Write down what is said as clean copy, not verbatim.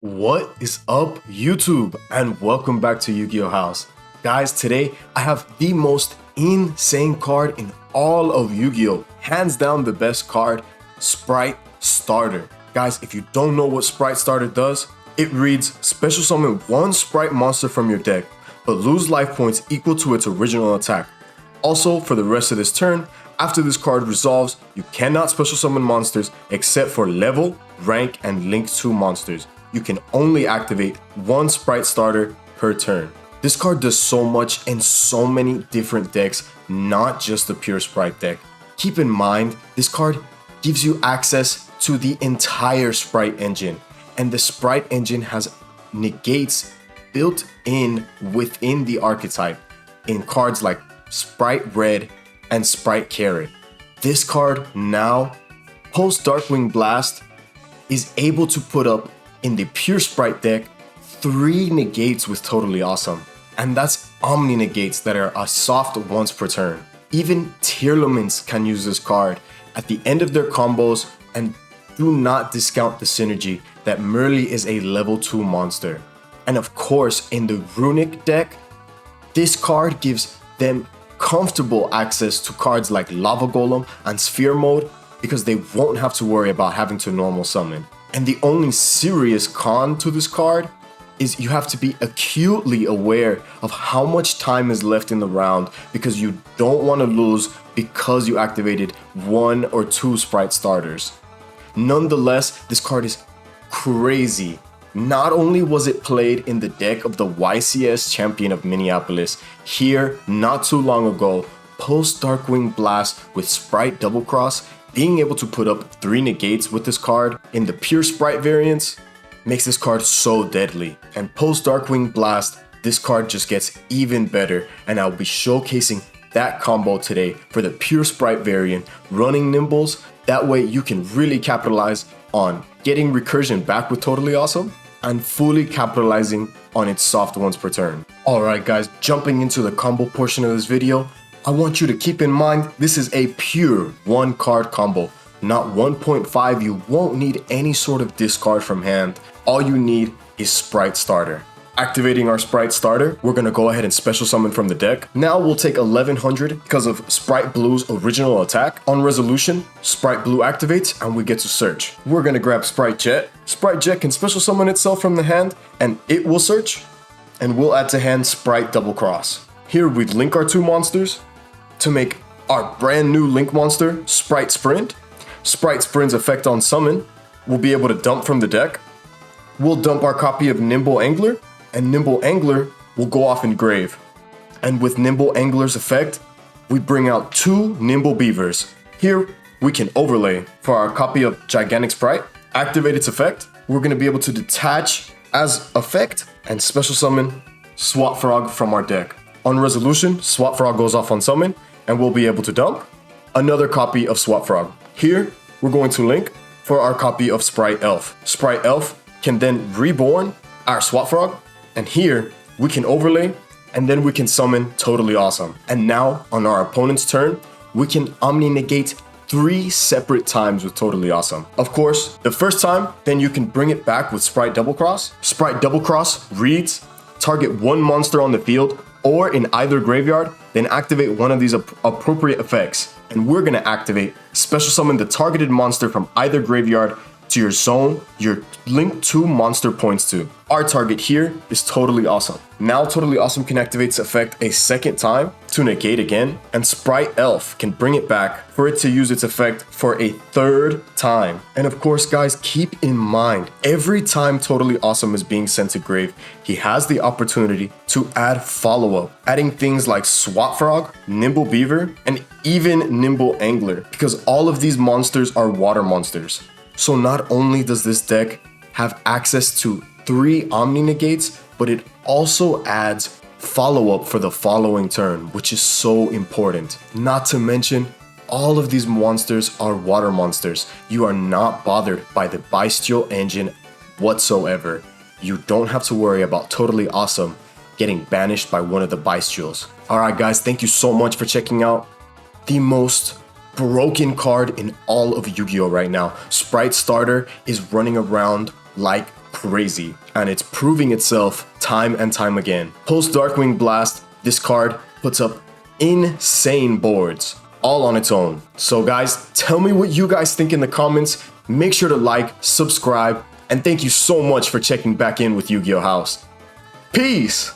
What is up, YouTube, and welcome back to Yu-Gi-Oh House. Guys, today I have the most insane card in all of Yu-Gi-Oh! Hands down the best card, Spright Starter. Guys, if you don't know what Spright Starter does, it reads special summon one Spright monster from your deck, but lose life points equal to its original attack. Also, for the rest of this turn, after this card resolves, you cannot special summon monsters except for level, rank, and linked to monsters. You can only activate one Spright Starter per turn. This card does so much in so many different decks, not just the pure Spright deck. Keep in mind, this card gives you access to the entire Spright engine, and the Spright engine has negates built in within the archetype in cards like Spright Red and Spright Carrot. This card now, post Darkwing Blast, is able to put up in the pure Spright deck 3 negates with Totally Awesome, and that's OMNI-NEGATES that are a soft once per turn. Even Tearlaments can use this card at the end of their combos, and do not discount the synergy that MERLI is a level 2 monster. And of course, in the RUNICK deck, this card gives them comfortable access to cards like Lava Golem and Sphere Mode because they won't have to worry about having to normal summon. And the only serious con to this card is you have to be acutely aware of how much time is left in the round because you don't want to lose because you activated 1 or 2 Spright Starters. Nonetheless, this card is crazy. Not only was it played in the deck of the YCS champion of Minneapolis here not too long ago, post Darkwing Blast with Spright Double Cross, being able to put up 3 negates with this card in the pure Spright variants makes this card so deadly. And post Darkwing Blast, this card just gets even better, and I'll be showcasing that combo today for the pure Spright variant running Nimbles. That way you can really capitalize on getting recursion back with Totally Awesome and fully capitalizing on its soft once per turn. Alright guys, jumping into the combo portion of this video, I want you to keep in mind this is a pure 1 card combo, not 1.5. You won't need any sort of discard from hand. All you need is Spright Starter. Activating our Spright Starter, we're going to go ahead and special summon from the deck. Now we'll take 1100 because of Spright Blue's original attack. On resolution, Spright Blue activates and we get to search. We're going to grab Spright Jet. Spright Jet can special summon itself from the hand and it will search. And we'll add to hand Spright Double Cross. Here we link our 2 monsters to make our brand new link monster, Spright SPRIND. Spright SPRIND's effect on summon, we'll be able to dump from the deck. We'll dump our copy of NIMBLE Angler, and NIMBLE Angler will go off in grave. And with NIMBLE Angler's effect, we bring out 2 NIMBLE BEAVERs. Here, we can overlay for our copy of Gigantic Spright, activate its effect. We're going to be able to detach as effect and special summon Swap Frog from our deck. On resolution, Swap Frog goes off on summon, and we'll be able to dump another copy of Swap Frog. Here, we're going to link for our copy of Spright Elf. Spright Elf can then reborn our Swap Frog, and here we can overlay, and then we can summon Totally Awesome. And now, on our opponent's turn, we can OMNI-NEGATE 3 separate times with Totally Awesome. Of course, the first time, then you can bring it back with Spright Double Cross. Spright Double Cross reads, target 1 monster on the field or in either graveyard, then activate one of these appropriate effects. And we're going to activate special summon the targeted monster from either graveyard to your zone your link 2 monster points to. Our target here is Totally Awesome. Now Totally Awesome can activate its effect a second time to negate again, and Spright Elf can bring it back for it to use its effect for a 3rd time. And of course guys, keep in mind, every time Totally Awesome is being sent to grave, he has the opportunity to add follow-up, adding things like Swap Frog, NIMBLE Beaver, and even NIMBLE Angler, because all of these monsters are water monsters. So not only does this deck have access to 3 OMNI-NEGATES, but it also adds follow-up for the following turn, which is so important. Not to mention, all of these monsters are water monsters. You are not bothered by the BYSTIAL engine whatsoever. You don't have to worry about Totally Awesome getting banished by one of the BYSTIALs. Alright guys, thank you so much for checking out the most broken card in all of Yu-Gi-Oh right now. Spright Starter is running around like crazy, and it's proving itself time and time again. Post Darkwing Blast, this card puts up insane boards all on its own. So guys, tell me what you guys think in the comments. Make sure to like, subscribe, and thank you so much for checking back in with Yu-Gi-Oh! House. Peace!